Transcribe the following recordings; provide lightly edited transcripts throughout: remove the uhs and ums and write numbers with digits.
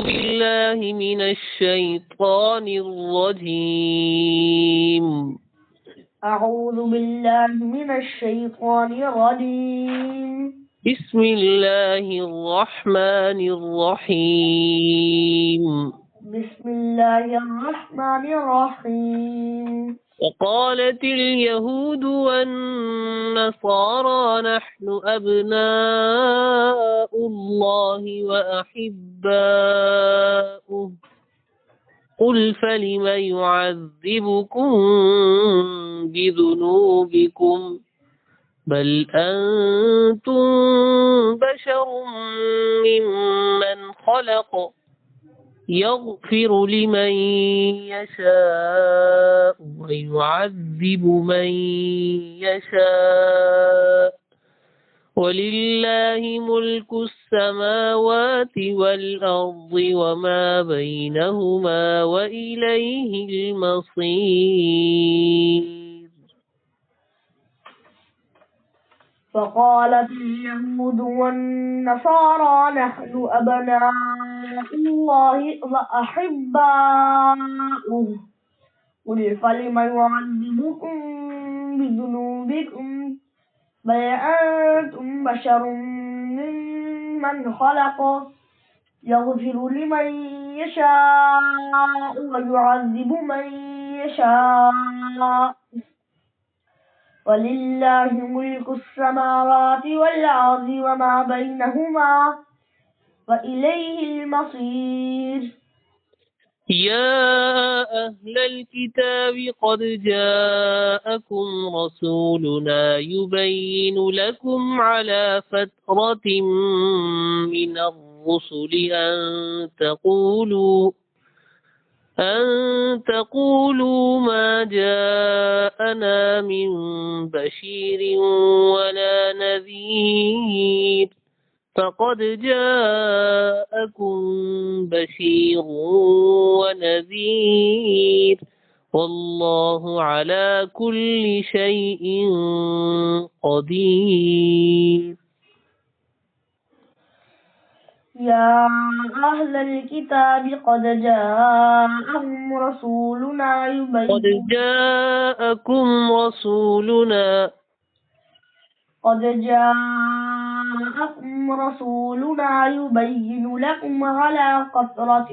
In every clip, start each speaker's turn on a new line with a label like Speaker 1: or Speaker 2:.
Speaker 1: بالله من الشيطان الرجيم.
Speaker 2: أعوذ بالله من الشيطان الرجيم.
Speaker 1: بسم الله الرحمن الرحيم.
Speaker 2: بسم الله الرحمن الرحيم.
Speaker 1: وقالت اليهود والنصارى نحن أبناء الله وأحباؤه قل فلم يعذبكم بذنوبكم بل أنتم بشر ممن خلق يغفر لمن يشاء ويعذب من يشاء ولله ملك السماوات والأرض وما بينهما وإليه المصير.
Speaker 2: فقالت اليهود والنصارى نحن أبناء الله وأحباؤه قل فلم يعذبكم بذنوبكم بل أنتم بشر ممن خلق يغفر لمن يشاء ويعذب من يشاء ولله ملك السماوات والأرض وما بينهما وإليه المصير.
Speaker 1: يا أهل الكتاب قد جاءكم رسولنا يبين لكم على فترة من الرسل أن تقولوا ما جاءنا من بشير ولا نذير فقد جاءكم بشير ونذير والله على كل شيء قدير.
Speaker 2: يا أهل الكتاب قد جاءكم رسولنا يبين لكم على فترة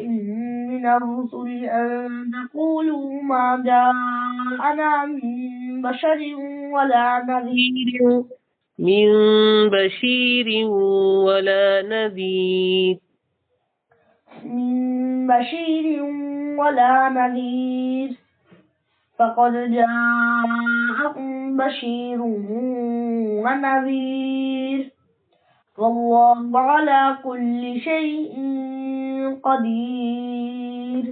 Speaker 2: من الرسل أن تقولوا ما جاءنا من بشير ولا نذير فقد جاءكم بشير ونذير والله على كل شيء قدير.